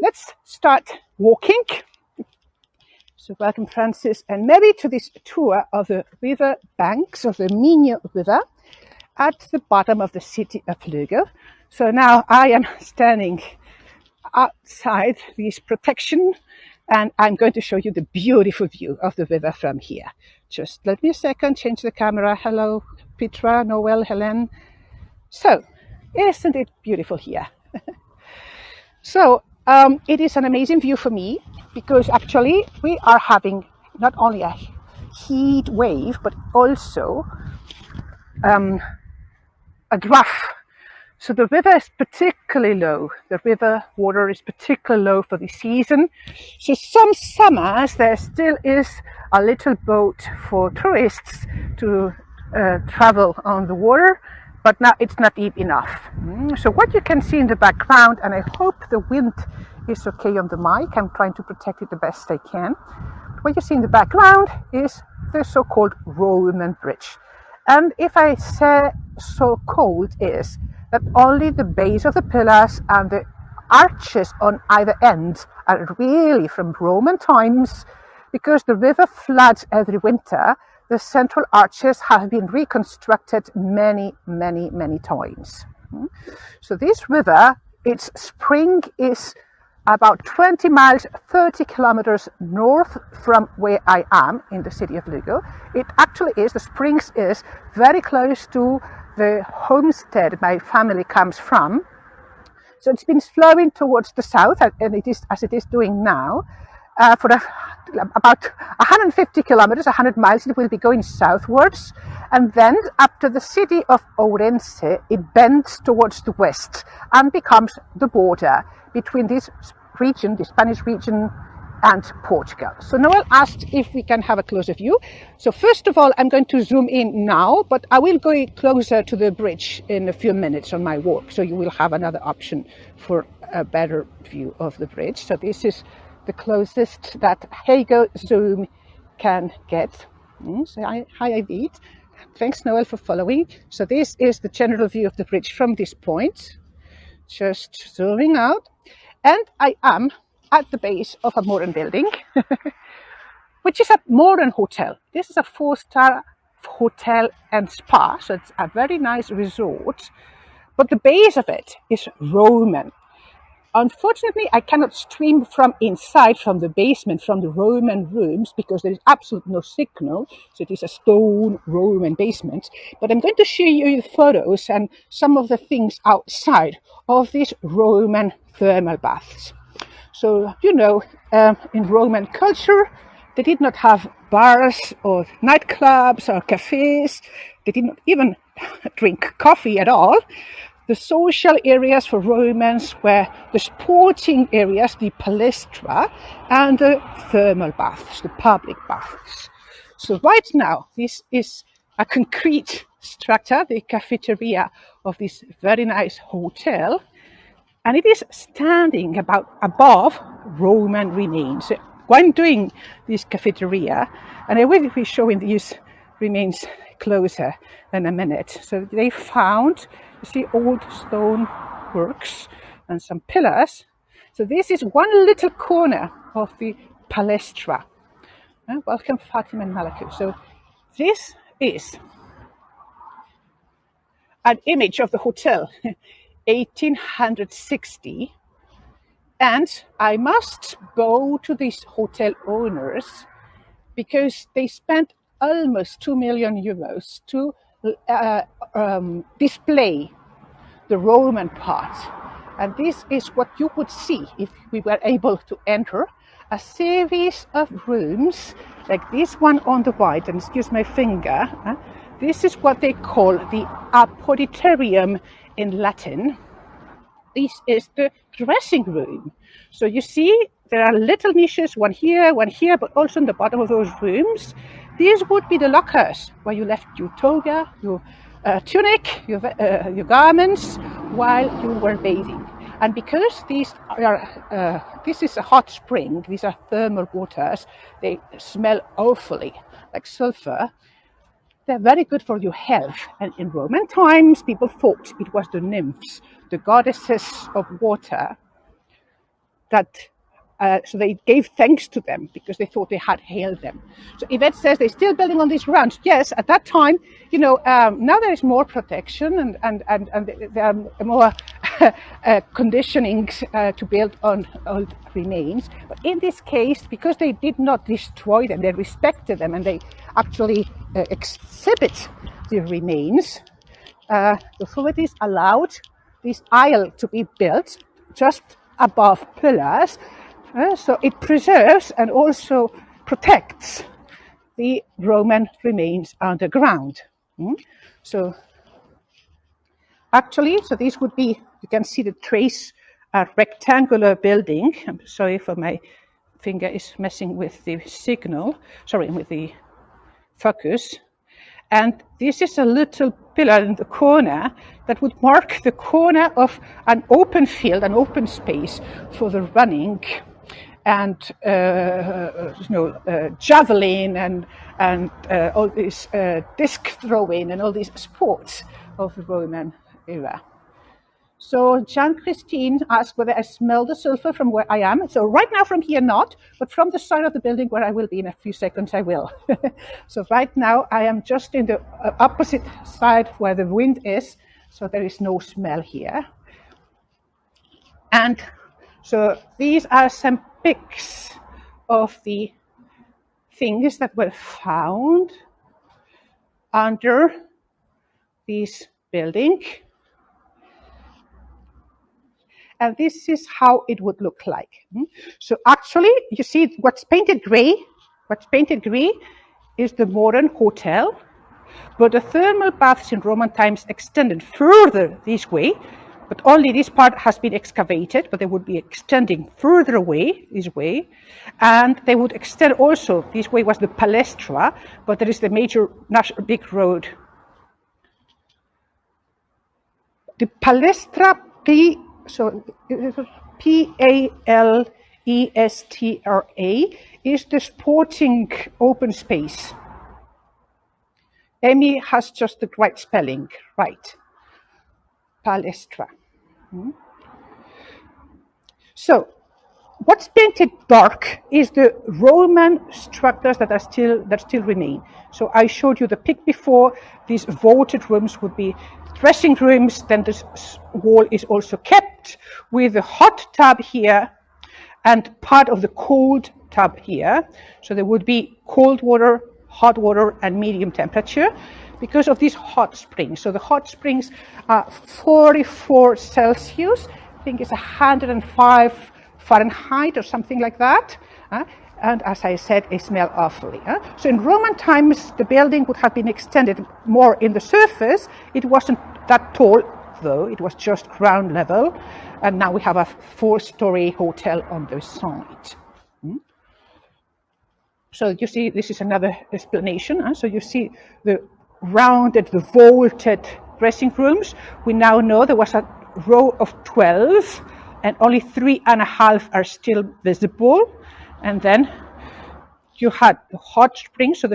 let's start walking. So welcome, Francis and Mary, to this tour of the river banks of the Miño River at the bottom of the city of Lugo. So now I am standing outside this protection, and I'm going to show you the beautiful view of the river from here. Just let me a second, change the camera. Hello, Petra, Noel, Helen. So, isn't it beautiful here? So, it is an amazing view for me because actually we are having not only a heat wave, but also a drought. So the river is particularly low. The river water is particularly low for the season. So some summers there still is a little boat for tourists to travel on the water, but now it's not deep enough. So what you can see in the background, and I hope the wind is okay on the mic, I'm trying to protect it the best I can. What you see in the background is the so-called Roman bridge. And if I say so-called is that only the base of the pillars and the arches on either end are really from Roman times. Because the river floods every winter, the central arches have been reconstructed many times. So this river, its spring is about 20 miles, 30 kilometers north from where I am in the city of Lugo. It actually is, the springs is very close to the homestead my family comes from. So it's been flowing towards the south, and it is as it is doing now. For about 150 kilometers, 100 miles, it will be going southwards. And then up to the city of Ourense, it bends towards the west and becomes the border between this region, the Spanish region, and Portugal. So Noel asked if we can have a closer view. So first of all, I'm going to zoom in now, but I will go closer to the bridge in a few minutes on my walk. So you will have another option for a better view of the bridge. So this is the closest that Heygo zoom can get. So hi Avid. Thanks Noel for following. So this is the general view of the bridge from this point. Just zooming out. And I am at the base of a modern building, which is a modern hotel. This is a 4-star hotel and spa, so it's a very nice resort, but the base of it is Roman. Unfortunately, I cannot stream from inside, from the basement, from the Roman rooms, because there is absolutely no signal. So it is a stone Roman basement. But I'm going to show you the photos and some of the things outside of these Roman thermal baths. So, you know, in Roman culture, they did not have bars or nightclubs or cafes. They did not even drink coffee at all. The social areas for Romans were the sporting areas, the palestra, and the thermal baths, the public baths. So right now, this is a concrete structure, the cafeteria of this very nice hotel, and it is standing about above Roman remains. So I'm doing this cafeteria, and I will be showing these remains closer in a minute. So they found, you see, old stone works and some pillars. So this is one little corner of the palestra. Welcome, Fatima and Malaku. So this is an image of the hotel, 1860. And I must bow to these hotel owners because they spent almost 2 million euros to display the Roman part. And this is what you would see if we were able to enter a series of rooms like this one on the right, and excuse my finger. This is what they call the apoditerium in Latin. This is the dressing room. So you see, there are little niches, one here, but also in the bottom of those rooms. These would be the lockers where you left your toga, your tunic, your garments while you were bathing. And because these are, this is a hot spring, these are thermal waters, they smell awfully like sulfur. They're very good for your health. And in Roman times, people thought it was the nymphs, the goddesses of water, that so they gave thanks to them because they thought they had hailed them. So Yvette says they're still building on these grounds. Yes, at that time, now there is more protection and there are more conditioning to build on old remains. But in this case, because they did not destroy them, they respected them, and they actually exhibit the remains, the authorities allowed this aisle to be built just above pillars, so it preserves and also protects the Roman remains underground. So actually, so this would be, you can see the trace, a rectangular building. I'm sorry for my finger is messing with the signal, sorry, with the focus. And this is a little pillar in the corner that would mark the corner of an open field, an open space for the running and javelin and all this disc throwing and all these sports of the Roman era. So Jean-Christine asked whether I smell the sulfur from where I am. So right now from here not, but from the side of the building where I will be in a few seconds I will. So right now I am just in the opposite side where the wind is, so there is no smell here. And so these are some pics of the things that were found under this building. And this is how it would look like. So actually, you see what's painted gray is the modern hotel, but the thermal baths in Roman times extended further this way, but only this part has been excavated, but they would be extending further away this way, and they would extend also, this way was the Palestra, but there is the major big road. The Palestra so Palestra is the sporting open space. Amy has just the right spelling, right? Palestra. So what's painted dark is the Roman structures that still remain. So I showed you the pic before. These vaulted rooms would be dressing rooms. Then this wall is also kept with a hot tub here and part of the cold tub here. So there would be cold water, hot water, and medium temperature because of these hot springs. So the hot springs are 44 Celsius. I think it's 105 Fahrenheit or something like that. And as I said, they smell awfully. So in Roman times, the building would have been extended more in the surface. It wasn't that tall, though. It was just ground level. And now we have a 4-story hotel on the side. So you see, this is another explanation. So you see the rounded, the vaulted dressing rooms. We now know there was a row of 12, and only 3.5 are still visible. And then you had the hot spring. So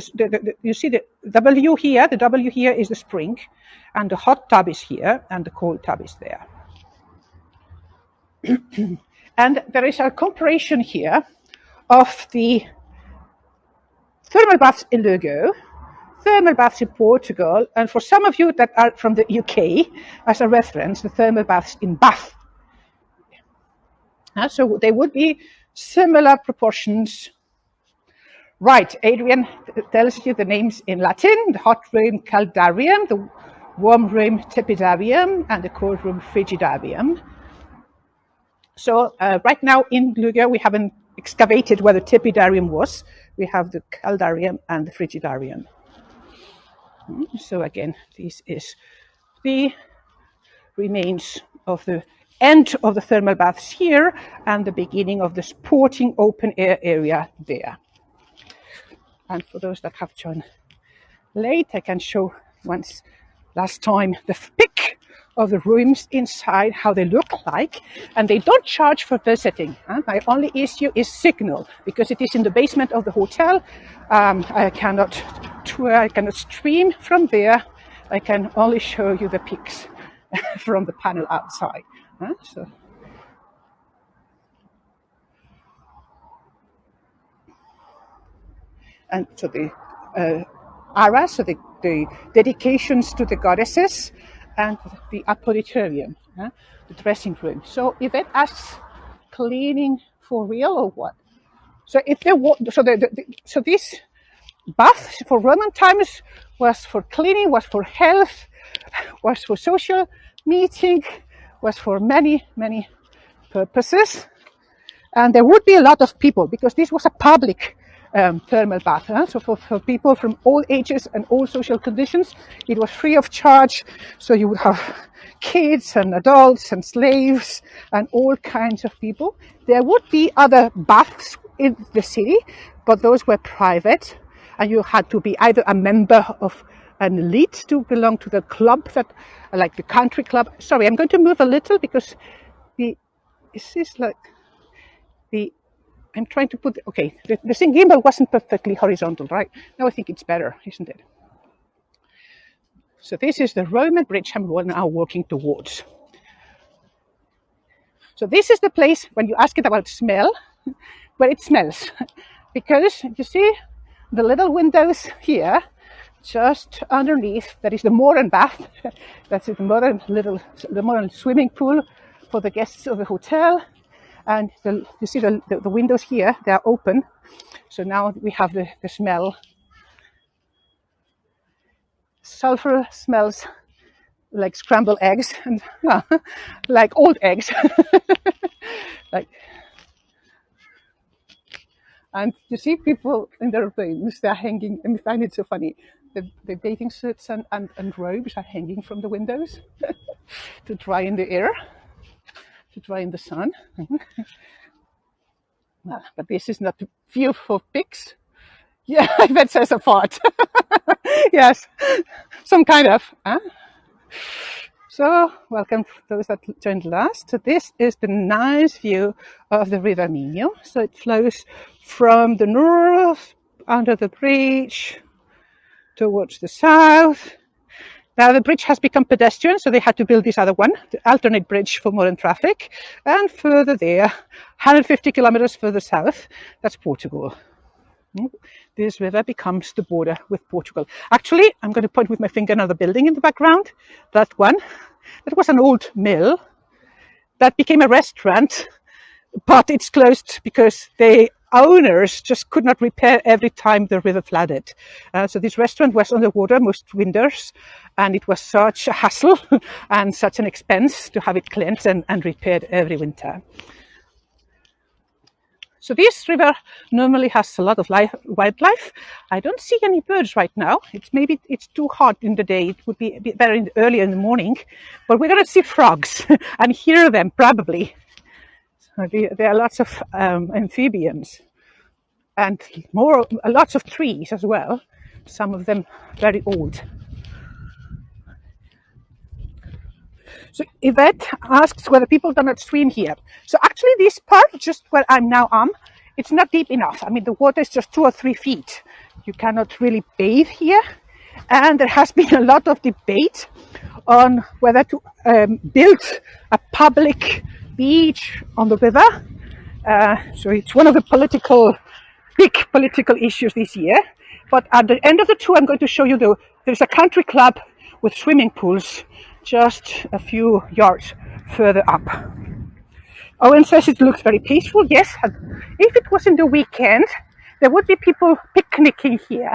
you see the W here. The W here is the spring, and the hot tub is here, and the cold tub is there. And there is a comparison here of the thermal baths in Lugo, thermal baths in Portugal, and for some of you that are from the UK, as a reference, the thermal baths in Bath. So they would be similar proportions. Right, Adrian tells you the names in Latin: the hot room Caldarium, the warm room Tepidarium, and the cold room Frigidarium. So right now in Lugo, we haven't excavated where the Tepidarium was. We have the Caldarium and the Frigidarium. So again, this is the remains of the end of the thermal baths here and the beginning of the sporting open air area there. And for those that have joined late, I can show last time the pic of the rooms inside, how they look like. And they don't charge for visiting. My only issue is signal, because it is in the basement of the hotel. I cannot stream from there. I can only show you the pics from the panel outside. So and so the aras, so the dedications to the goddesses, and the apoditorium, the dressing room. So Yvette asks, cleaning for real or what? So if there was, so this bath for Roman times was for cleaning, was for health, was for social meeting, was for many, many purposes. And there would be a lot of people because this was a public thermal bath. So for people from all ages and all social conditions, it was free of charge. So you would have kids and adults and slaves and all kinds of people. There would be other baths in the city, but those were private. And you had to be either a member of an elite to belong to the club, that, like the country club. Sorry, I'm going to move a little because I'm trying to put, okay, the thing gimbal wasn't perfectly horizontal, right? Now I think it's better, isn't it? So this is the Roman bridge I'm now walking towards. So this is the place, when you ask it about smell, where it smells. Because you see the little windows here, just underneath, that is the modern bath. That's the modern swimming pool for the guests of the hotel. And you see the windows here, they are open. So now we have the smell. Sulfur smells like scrambled eggs and like old eggs. And you see people in their rooms, they're hanging, and I find it so funny. The bathing suits and robes are hanging from the windows to dry in the air, to dry in the sun. But this is not the view for pigs. Yeah, that says a fart. Yes, some kind of. So, welcome to those that joined last. So this is the nice view of the River Miño. So it flows from the north, under the bridge, towards the south. Now the bridge has become pedestrian, so they had to build this other one, the alternate bridge for modern traffic. And further there, 150 kilometers further south, that's Portugal. This river becomes the border with Portugal. Actually, I'm going to point with my finger another building in the background. That one, that was an old mill that became a restaurant, but it's closed because the owners just could not repair every time the river flooded. So this restaurant was underwater most winters, and it was such a hassle and such an expense to have it cleansed and repaired every winter. So this river normally has a lot of wildlife. I don't see any birds right now. Maybe it's too hot in the day. It would be a bit better early in the morning. But we're going to see frogs and hear them probably. So there are lots of amphibians and lots of trees as well. Some of them very old. So Yvette asks whether people do not swim here. So actually this part, just where I'm now it's not deep enough. I mean, the water is just 2 or 3 feet. You cannot really bathe here. And there has been a lot of debate on whether to build a public beach on the river. So it's one of the big political issues this year. But at the end of the tour, I'm going to show you there's a country club with swimming pools just a few yards further up. Owen says it looks very peaceful. Yes, if it was in the weekend, there would be people picnicking here,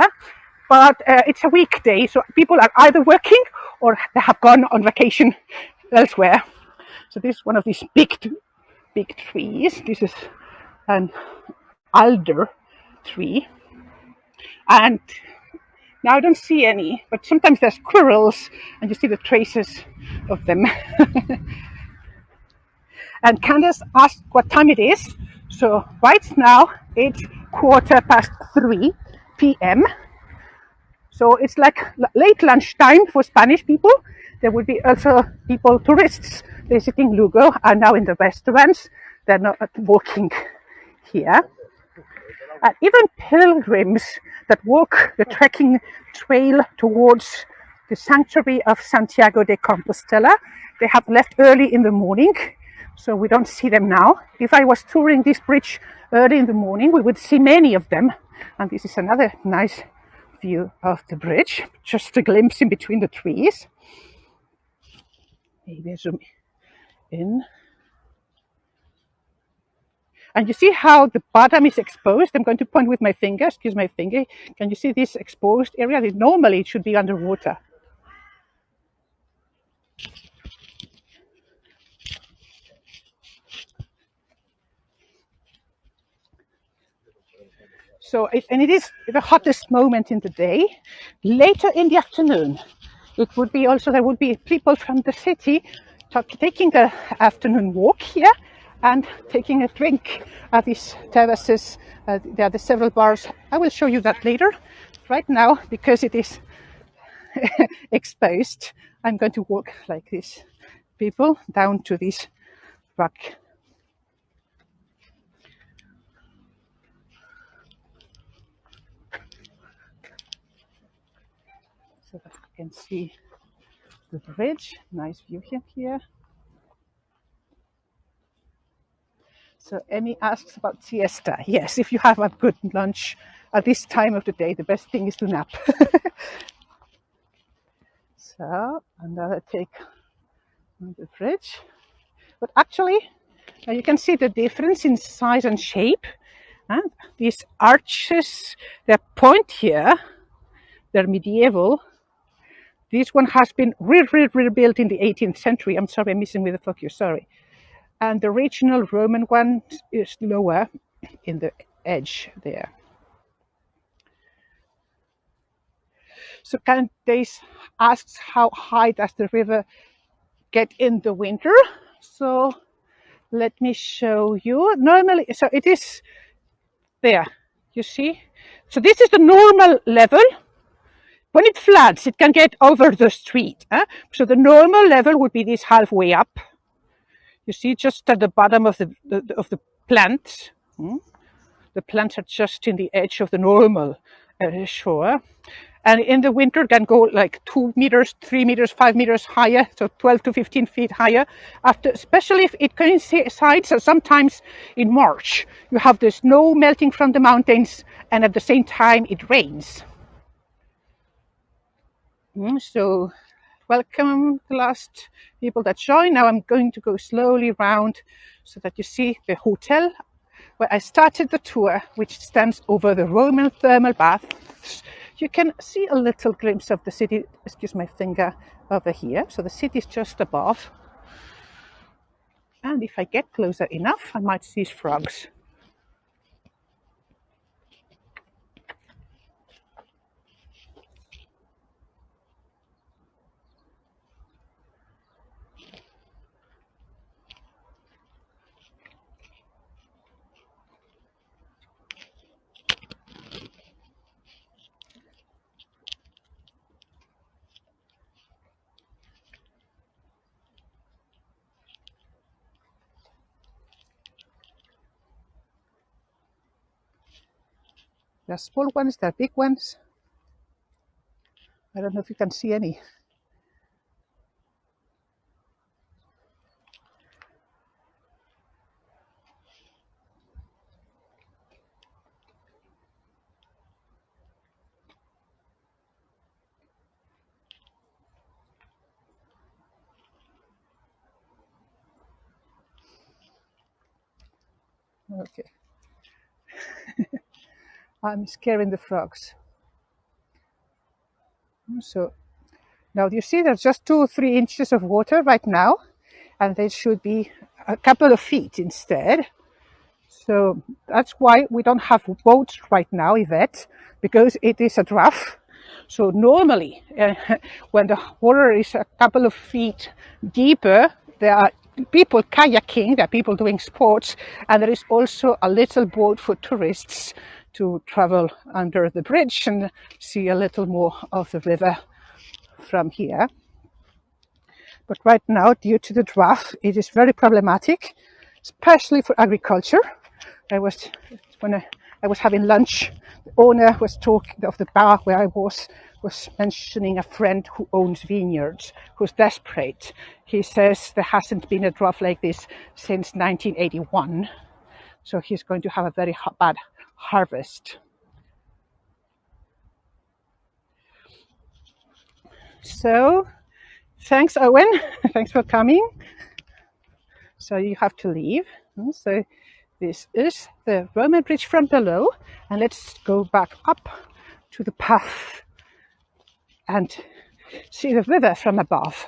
but it's a weekday, so people are either working or they have gone on vacation elsewhere. So this is one of these big trees. This is an alder tree, and now I don't see any, but sometimes there's squirrels and you see the traces of them. And Candace asked what time it is. So right now it's 3:15 p.m. So it's like late lunchtime for Spanish people. There would be also tourists visiting Lugo are now in the restaurants. They're not walking here. And even pilgrims that walk the trekking trail towards the sanctuary of Santiago de Compostela, they have left early in the morning, so we don't see them now. If I was touring this bridge early in the morning, we would see many of them. And this is another nice view of the bridge, just a glimpse in between the trees. Maybe I zoom in. And you see how the bottom is exposed? I'm going to point with my finger, excuse my finger. Can you see this exposed area? Normally it should be underwater. So, it is the hottest moment in the day. Later in the afternoon, it would be also, there would be people from the city taking the afternoon walk here and taking a drink at these terraces. There are the several bars. I will show you that later. Right now, because it is exposed, I'm going to walk like this. People down to this rock. So that you can see the bridge. Nice view here. So Emmy asks about siesta. Yes, if you have a good lunch at this time of the day, the best thing is to nap. So another take on the bridge. But actually, you can see the difference in size and shape. And these arches, they're point here, they're medieval. This one has been rebuilt in the 18th century. I'm sorry, I'm missing with the focus, sorry. And the original Roman one is lower in the edge there. So Candace asks, how high does the river get in the winter? So let me show you. Normally, so it is there, you see? So this is the normal level. When it floods, it can get over the street. So the normal level would be this halfway up. You see, just at the bottom of the plant. The plants are just in the edge of the normal shore. And in the winter, it can go like 2 meters, 3 meters, 5 meters higher, so 12 to 15 feet higher. After, especially if it coincides, so sometimes in March, you have the snow melting from the mountains, and at the same time, it rains. So welcome the last people that join. Now I'm going to go slowly around so that you see the hotel where I started the tour, which stands over the Roman thermal baths. You can see a little glimpse of the city, excuse my finger, over here. So the city is just above. And if I get closer enough, I might see frogs. There are small ones, there are big ones. I don't know if you can see any. Okay. I'm scaring the frogs. So now you see there's just 2 or 3 inches of water right now, and there should be a couple of feet instead. So that's why we don't have boats right now, Yvette, because it is a draft. So normally, when the water is a couple of feet deeper, there are people kayaking, there are people doing sports, and there is also a little boat for tourists to travel under the bridge and see a little more of the river from here. But right now, due to the draft, it is very problematic, especially for agriculture. When I was having lunch, the owner was talking of the bar where I was mentioning a friend who owns vineyards, who's desperate. He says there hasn't been a drought like this since 1981. So he's going to have a very bad harvest. So thanks, Owen. Thanks for coming. So you have to leave. So this is the Roman bridge from below. And let's go back up to the path and see the river from above.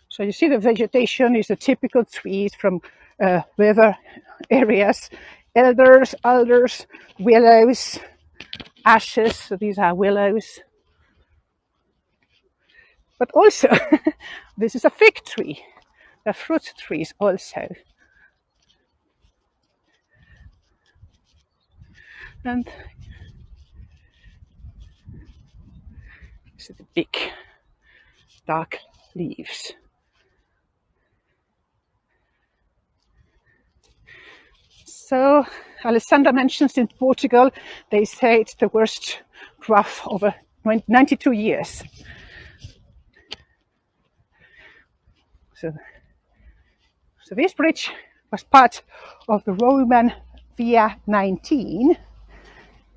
So you see the vegetation is the typical trees from river areas. Elders, alders, willows, ashes. So these are willows. But also, this is a fig tree. The fruit trees also. And see the big dark leaves. So Alessandra mentions in Portugal, they say it's the worst drought over 92 years. So this bridge was part of the Roman Via 19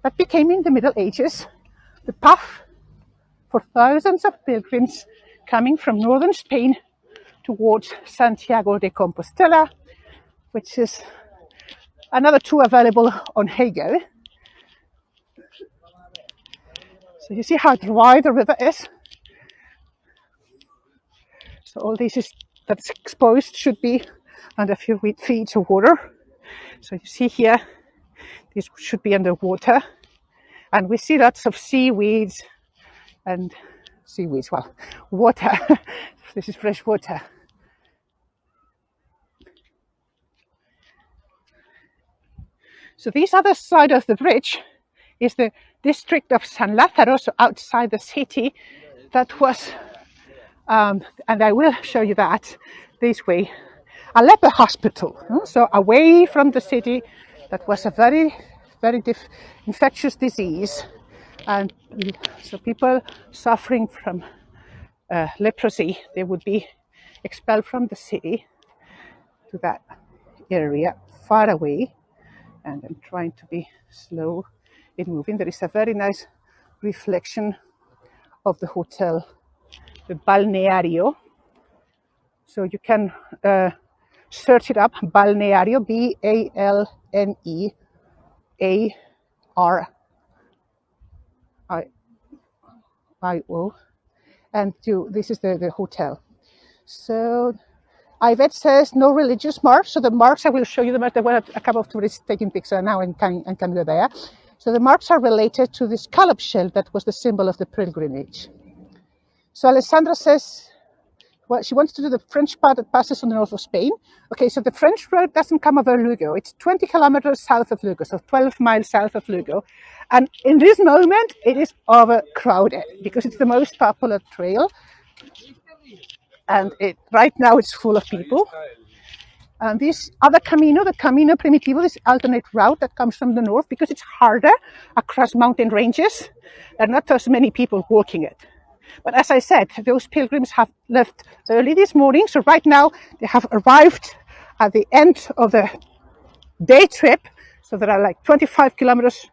that became in the Middle Ages the path for thousands of pilgrims coming from northern Spain towards Santiago de Compostela, which is another tour available on Heygo. So you see how dry the river is. So all this is that's exposed should be under a few feet of water. So you see here, this should be underwater. And we see lots of seaweeds and water. This is fresh water. So this other side of the bridge is the district of San Lázaro, so outside the city. That was, and I will show you that this way, a leper hospital. So away from the city, that was a very, very infectious disease. And so people suffering from leprosy, they would be expelled from the city to that area far away. And I'm trying to be slow in moving. There is a very nice reflection of the hotel, the Balneario. So you can search it up, Balneario, Balneario, and this is the hotel. So Yvette says no religious marks. So the marks, I will show you them. There were a couple of tourists taking pictures now and can go there. So the marks are related to the scallop shell that was the symbol of the pilgrimage. So Alessandra says, well, she wants to do the French part that passes on the north of Spain. Okay, so the French road doesn't come over Lugo. It's 20 kilometers south of Lugo, so 12 miles south of Lugo. And in this moment, it is overcrowded because it's the most popular trail. And right now it's full of people. And this other Camino, the Camino Primitivo, this alternate route that comes from the north, because it's harder across mountain ranges, there are not as many people walking it. But as I said, those pilgrims have left early this morning. So right now they have arrived at the end of the day trip. So there are like 25 kilometers,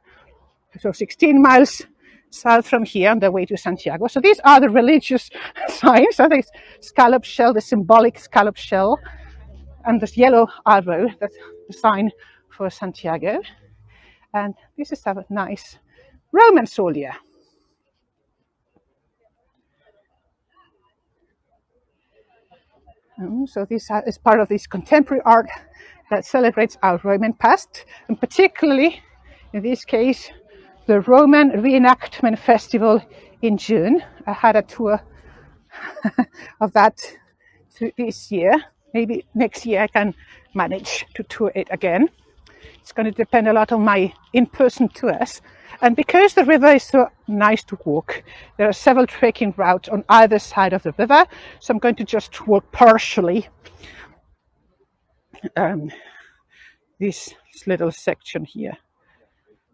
so 16 miles south from here on their way to Santiago. So these are the religious signs. So the scallop shell, the symbolic scallop shell, and this yellow arrow, that's the sign for Santiago. And this is a nice Roman solia. So this is part of this contemporary art that celebrates our Roman past, and particularly, in this case, the Roman Reenactment Festival in June. I had a tour of that this year. Maybe next year I can manage to tour it again. It's going to depend a lot on my in-person tours. And because the river is so nice to walk, there are several trekking routes on either side of the river. So I'm going to just walk partially this little section here.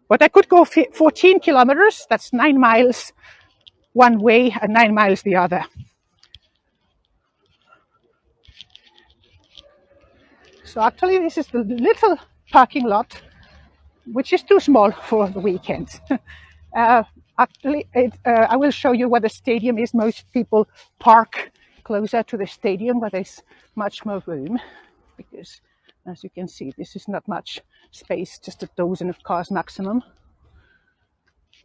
But I could go 14 kilometers, that's 9 miles one way and 9 miles the other. So actually this is the little parking lot, which is too small for the weekend. Actually, I will show you where the stadium is. Most people park closer to the stadium where there's much more room, because as you can see, this is not much space, just a dozen of cars maximum.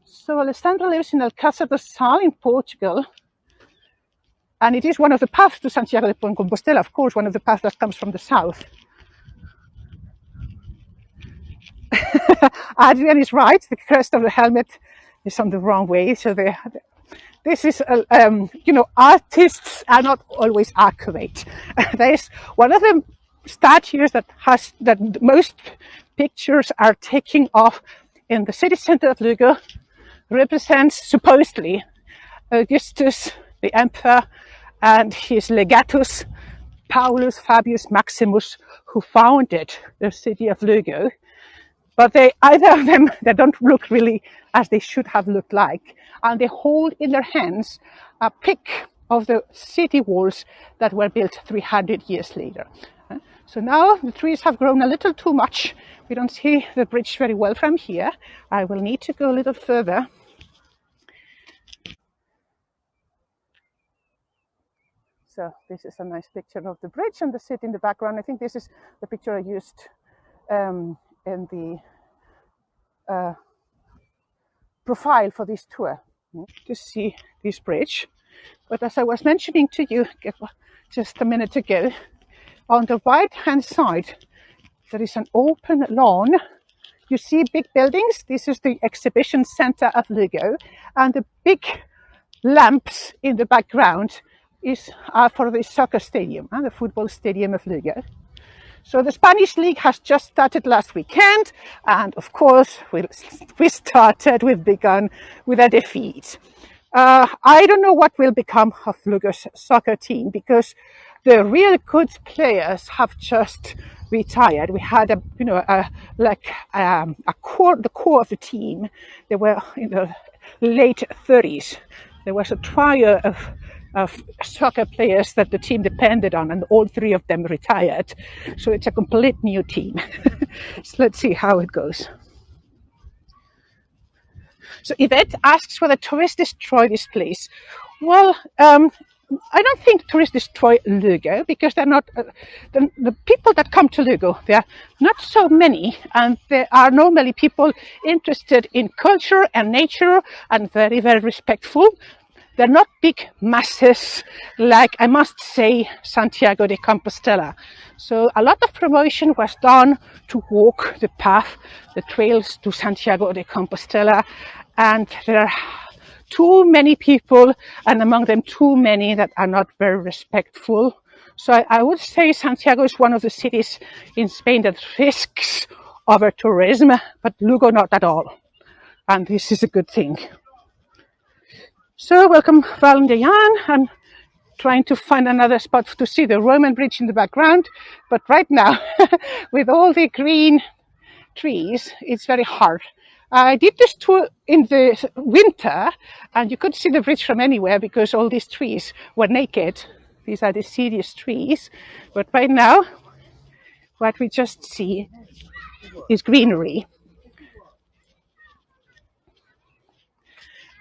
So Alessandra lives in Alcázar do Sal in Portugal, and it is one of the paths to Santiago de Compostela, of course, one of the paths that comes from the south. Adrian is right, the crest of the helmet is on the wrong way. So this is, artists are not always accurate. There's one of the statues that most pictures are taking off in the city center of Lugo, represents supposedly Augustus, the emperor, and his legatus, Paulus Fabius Maximus, who founded the city of Lugo. But either of them, they don't look really as they should have looked like. And they hold in their hands a pick of the city walls that were built 300 years later. So now the trees have grown a little too much. We don't see the bridge very well from here. I will need to go a little further. So this is a nice picture of the bridge and the city in the background. I think this is the picture I used in the profile for this tour, to see this bridge. But as I was mentioning to you just a minute ago, on the right hand side there is an open lawn. You see big buildings. This is the exhibition center of Lugo, and the big lamps in the background are for the soccer stadium and the football stadium of Lugo. So the Spanish League has just started last weekend, and of course we've begun with a defeat. I don't know what will become of Lugo's soccer team, because the real good players have just retired. We had the core of the team. They were in the late 30s. There was a trio of soccer players that the team depended on, and all three of them retired. So it's a complete new team. So let's see how it goes. So Yvette asks whether tourists destroy this place. Well, I don't think tourists destroy Lugo, because they're not the people that come to Lugo. There are not so many, and there are normally people interested in culture and nature and very, very respectful. They're not big masses like, I must say, Santiago de Compostela. So a lot of promotion was done to walk the path, the trails to Santiago de Compostela, and there are too many people, and among them too many that are not very respectful. So I would say Santiago is one of the cities in Spain that risks over tourism, but Lugo not at all. And this is a good thing. So welcome, Val and Diane. I'm trying to find another spot to see the Roman bridge in the background, but right now, with all the green trees, it's very hard. I did this tour in the winter, and you could see the bridge from anywhere because all these trees were naked. These are deciduous trees, but right now, what we just see is greenery.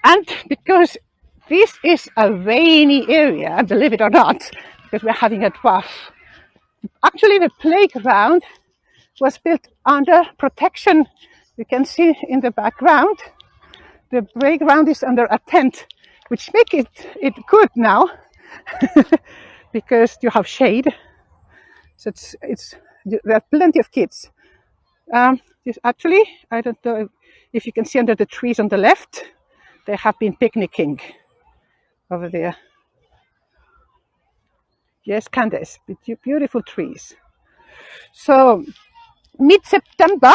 And because this is a rainy area, believe it or not, because we're having a drought. Actually, the playground was built under protection. You can see in the background, the playground is under a tent, which makes it good now, because you have shade. So there are plenty of kids. Actually, I don't know if you can see under the trees on the left, they have been picnicking over there. Yes, Candace, beautiful trees. So mid-September,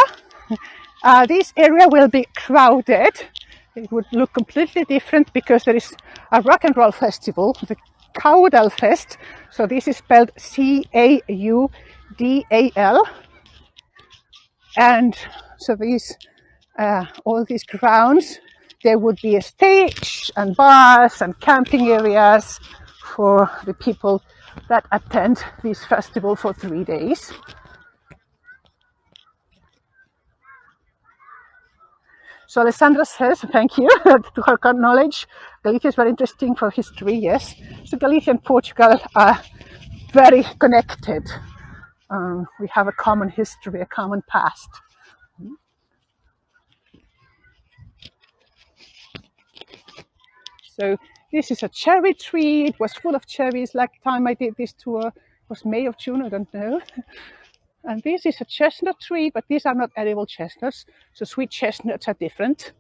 this area will be crowded. It would look completely different because there is a rock and roll festival, the Caudal Fest. So this is spelled Caudal. And so all these grounds, there would be a stage and bars and camping areas for the people that attend this festival for 3 days. So Alessandra says, thank you to her knowledge. Galicia is very interesting for history, yes. So Galicia and Portugal are very connected. We have a common history, a common past. So this is a cherry tree. It was full of cherries like time I did this tour. It was May or June, I don't know. And this is a chestnut tree, but these are not edible chestnuts. So sweet chestnuts are different.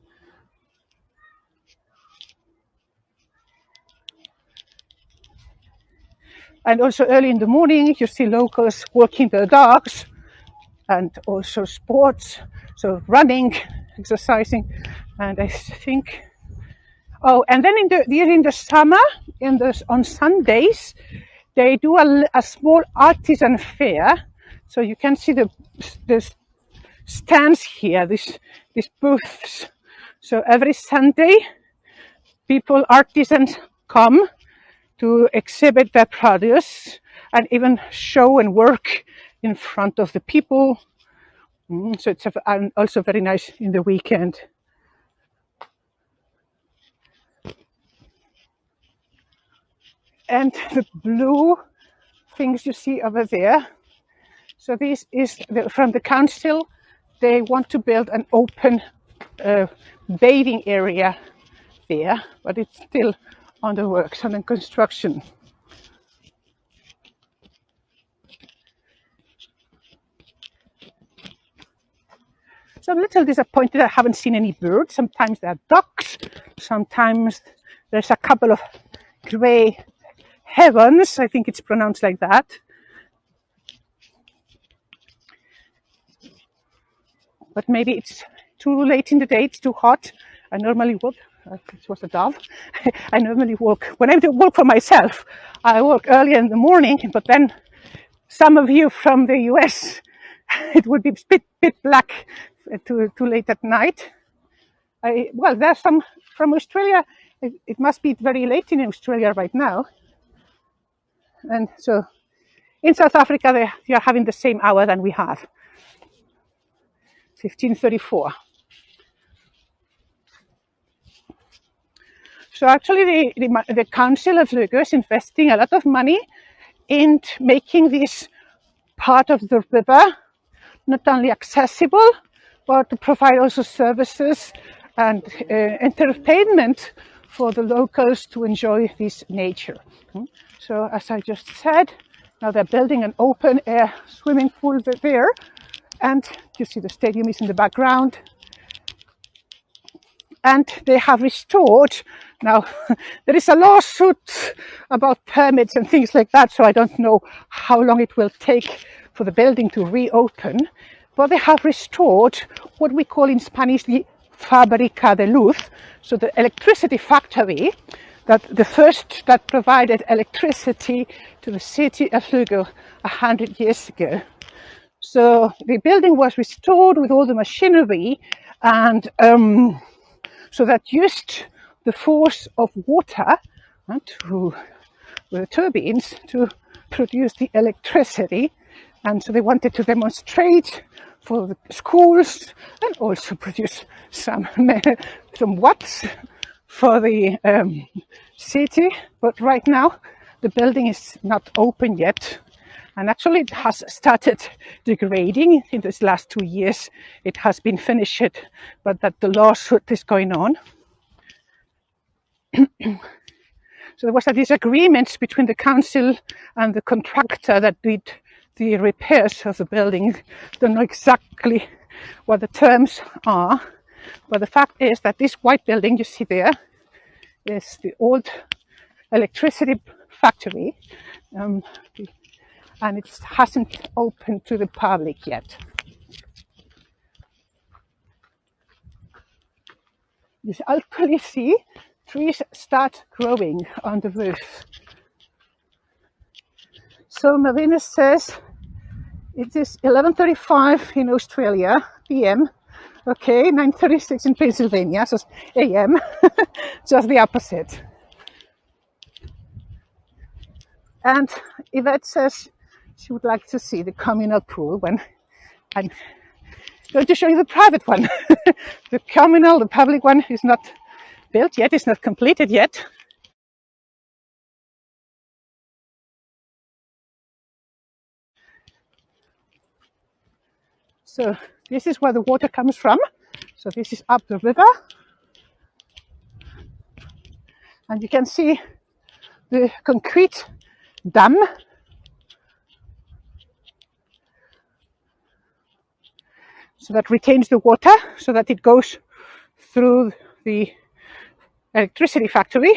And also early in the morning, you see locals walking their dogs and also sports. So running, exercising. And I think, oh, and then during the summer, on Sundays, they do a small artisan fair. So you can see the stands here, these booths. So every Sunday, artisans come to exhibit their produce and even show and work in front of the people. So it's also very nice in the weekend. And the blue things you see over there. So this is from the council. They want to build an open bathing area there, but it's still on the works, under construction. So I'm a little disappointed I haven't seen any birds. Sometimes there are ducks, sometimes there's a couple of grey herons, I think it's pronounced like that. But maybe it's too late in the day, it's too hot. I normally walk, it was a dove. I normally walk, when I walk for myself, I walk early in the morning, but then some of you from the US, it would be a bit black too late at night. Well, there's some from Australia. It must be very late in Australia right now. And so in South Africa, they are having the same hour than we have, 15:34. So actually, the Council of Lugo is investing a lot of money in making this part of the river not only accessible, but to provide also services and entertainment for the locals to enjoy this nature. So as I just said, now they're building an open air swimming pool there, and you see the stadium is in the background. And they have restored, now there is a lawsuit about permits and things like that, so I don't know how long it will take for the building to reopen, but they have restored what we call in Spanish the Fábrica de Luz, so the electricity factory, the first that provided electricity to the city of Lugo 100 years ago. So the building was restored with all the machinery, and so that used the force of water with the turbines to produce the electricity. And so they wanted to demonstrate for the schools and also produce some watts for the city. But right now, the building is not open yet. And actually, it has started degrading in these last 2 years. It has been finished, but that the lawsuit is going on. So there was a disagreement between the council and the contractor that did the repairs of the building. Don't know exactly what the terms are, but the fact is that this white building you see there is the old electricity factory. And it hasn't opened to the public yet. You actually see trees start growing on the roof. So Marina says it is 11:35 in Australia, PM. Okay, 9:36 in Pennsylvania, so AM, just the opposite. And Yvette says she would like to see the communal pool when, and going to show you the private one. The communal, the public one is not built yet, it's not completed yet. So this is where the water comes from. So this is up the river. And you can see the concrete dam. So that retains the water, so that it goes through the electricity factory.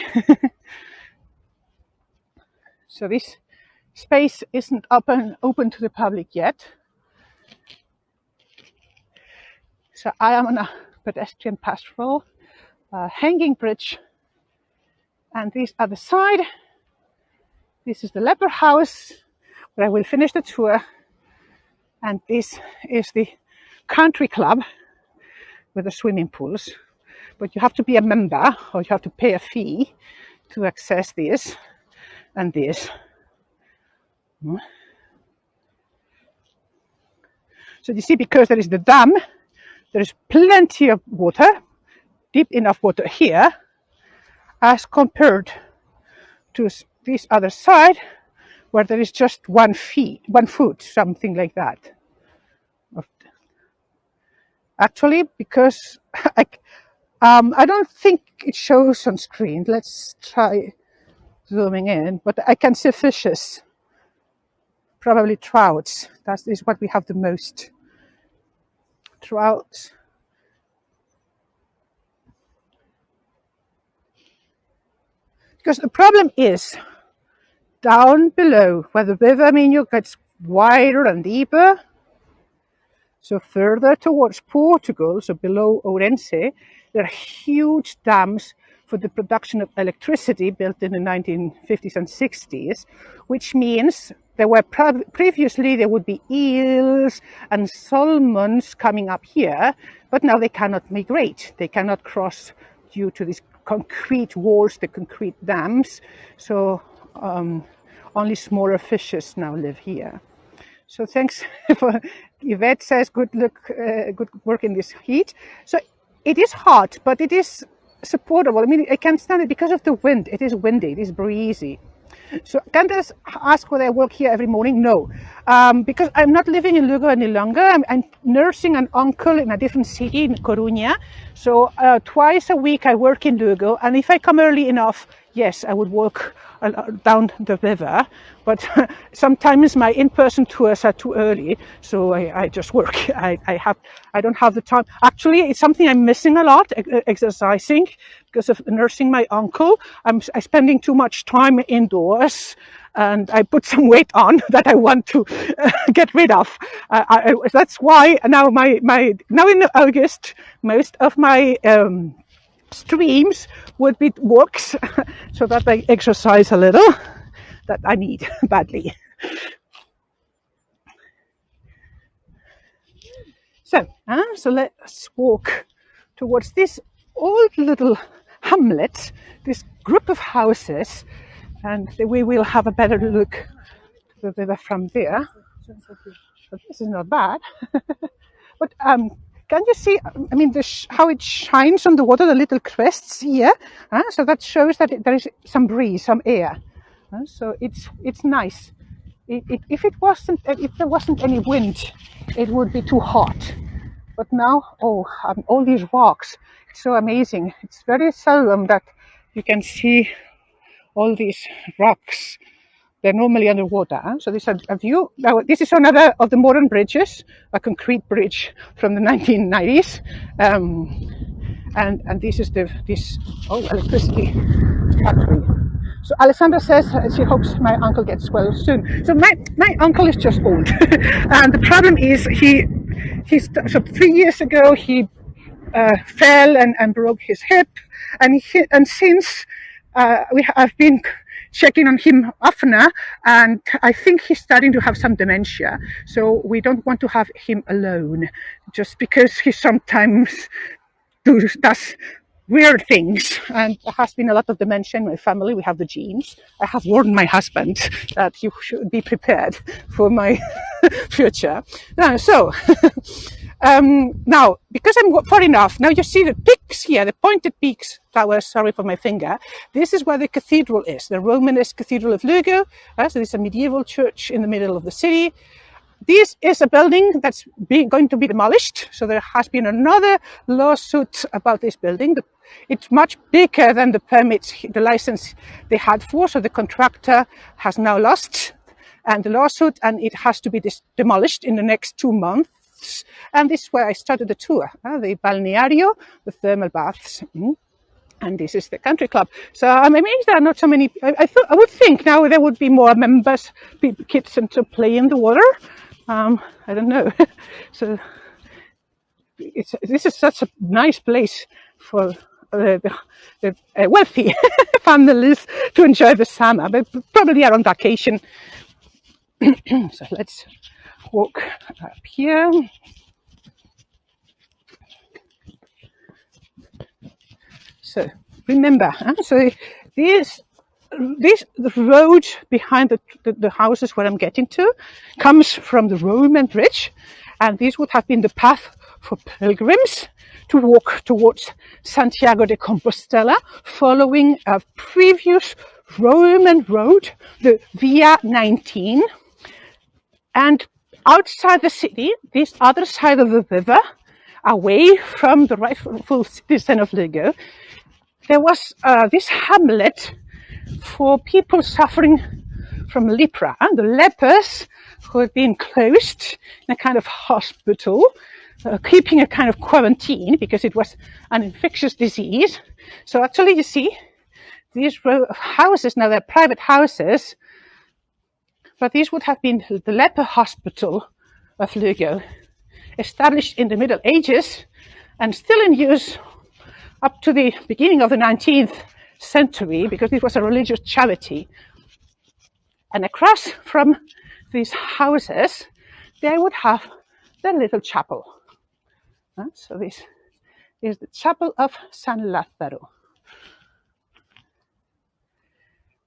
So this space isn't open to the public yet. So I am on a pedestrian pastoral hanging bridge, and this other side, this is the leper house where I will finish the tour, and this is the country club with the swimming pools. But you have to be a member, or you have to pay a fee to access this and this. So you see, because there is the dam, there is plenty of water, deep enough water here, as compared to this other side, where there is just 1 foot, something like that. Actually, because I don't think it shows on screen. Let's try zooming in, but I can see fishes, probably trouts. That is what we have the most. Trouts. Because the problem is down below, where the river Miño gets wider and deeper, so further towards Portugal, so below Ourense, there are huge dams for the production of electricity built in the 1950s and 60s, which means there were previously there would be eels and salmons coming up here, but now they cannot migrate. They cannot cross due to these concrete walls, the concrete dams. So only smaller fishes now live here. So thanks for Yvette says good work in this heat. So it is hot, but it is supportable. I mean, I can stand it because of the wind. It is windy, it is breezy. So can I ask whether I work here every morning? No, because I'm not living in Lugo any longer. I'm nursing an uncle in a different city, in Coruña. So twice a week I work in Lugo, and if I come early enough, yes, I would walk down the river. But sometimes my in-person tours are too early, so I just work. I don't have the time. Actually, it's something I'm missing a lot, exercising, because of nursing my uncle. I'm spending too much time indoors, and I put some weight on that I want to get rid of. That's why now now in August, most of my streams would be walks, so that I exercise a little, that I need badly. So let's walk towards this old little hamlet, this group of houses, and we will have a better look to the river from there. But this is not bad. But can you see, I mean, how it shines on the water, the little crests here? So that shows that there is some breeze, some air. So it's nice. If there wasn't any wind, it would be too hot. But now, all these rocks, it's so amazing. It's very seldom that you can see all these rocks. They're normally underwater. So this is a view. Now, this is another of the modern bridges, a concrete bridge from the 1990s. And this is electricity factory. So Alessandra says she hopes my uncle gets well soon. So my uncle is just old. And the problem is so 3 years ago he fell and broke his hip. And since I've been checking on him oftener, and I think he's starting to have some dementia. So we don't want to have him alone, just because he sometimes does weird things, and there has been a lot of dementia in my family. We have the genes. I have warned my husband that he should be prepared for my future. So Now, because I'm far enough, now you see the peaks here, the pointed peaks towers, sorry for my finger. This is where the cathedral is, the Romanesque Cathedral of Lugo. So it's a medieval church in the middle of the city. This is a building that's going to be demolished. So there has been another lawsuit about this building. It's much bigger than the permits, the license they had for. So the contractor has now lost and the lawsuit, and it has to be demolished in the next 2 months. And this is where I started the tour, the balneario, the thermal baths. And this is the country club. So I'm amazed there are not so many. I would think now there would be more members, kids, and to play in the water. I don't know. So this is such a nice place for the wealthy families to enjoy the summer, but probably are on vacation. So let's walk up here. So remember, so this road behind the houses where I'm getting to comes from the Roman bridge, and this would have been the path for pilgrims to walk towards Santiago de Compostela, following a previous Roman road, the Via 19. And outside the city, this other side of the river, away from the rightful citizen of Lugo, there was this hamlet for people suffering from lepra, and the lepers who had been closed in a kind of hospital, keeping a kind of quarantine because it was an infectious disease. So actually, you see, these houses, now they're private houses, but these would have been the leper hospital of Lugo, established in the Middle Ages and still in use up to the beginning of the 19th century, because it was a religious charity. And across from these houses, they would have their little chapel. So this is the chapel of San Lázaro.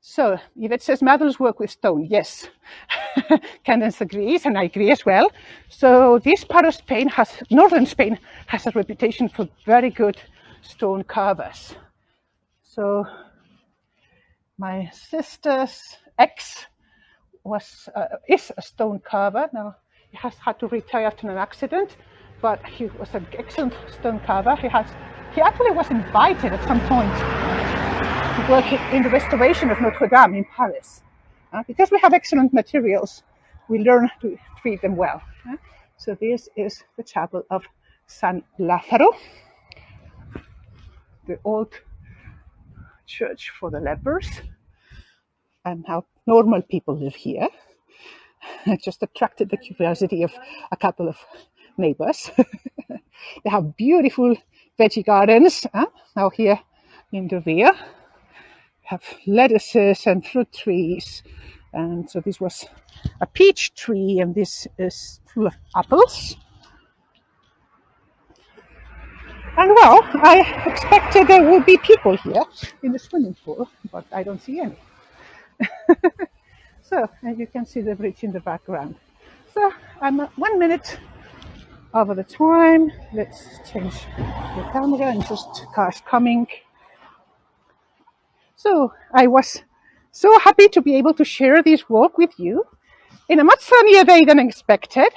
So Yvette says Madels work with stone. Yes, Candace agrees, and I agree as well. So this part of Spain northern Spain has a reputation for very good stone carvers. So my sister's ex is a stone carver. Now he has had to retire after an accident, but he was an excellent stone carver. He actually was invited at some point to work in the restoration of Notre Dame in Paris. Because we have excellent materials, we learn to treat them well. So this is the chapel of San Lázaro, the old church for the lepers, and how normal people live here. It just attracted the curiosity of a couple of neighbors. They have beautiful veggie gardens. Now here in the rear, have lettuces and fruit trees. And so this was a peach tree, and this is full of apples. And well, I expected there would be people here in the swimming pool, but I don't see any. So, as you can see the bridge in the background. So I'm 1 minute over the time. Let's change the camera and just cars coming. So I was so happy to be able to share this walk with you in a much sunnier day than expected.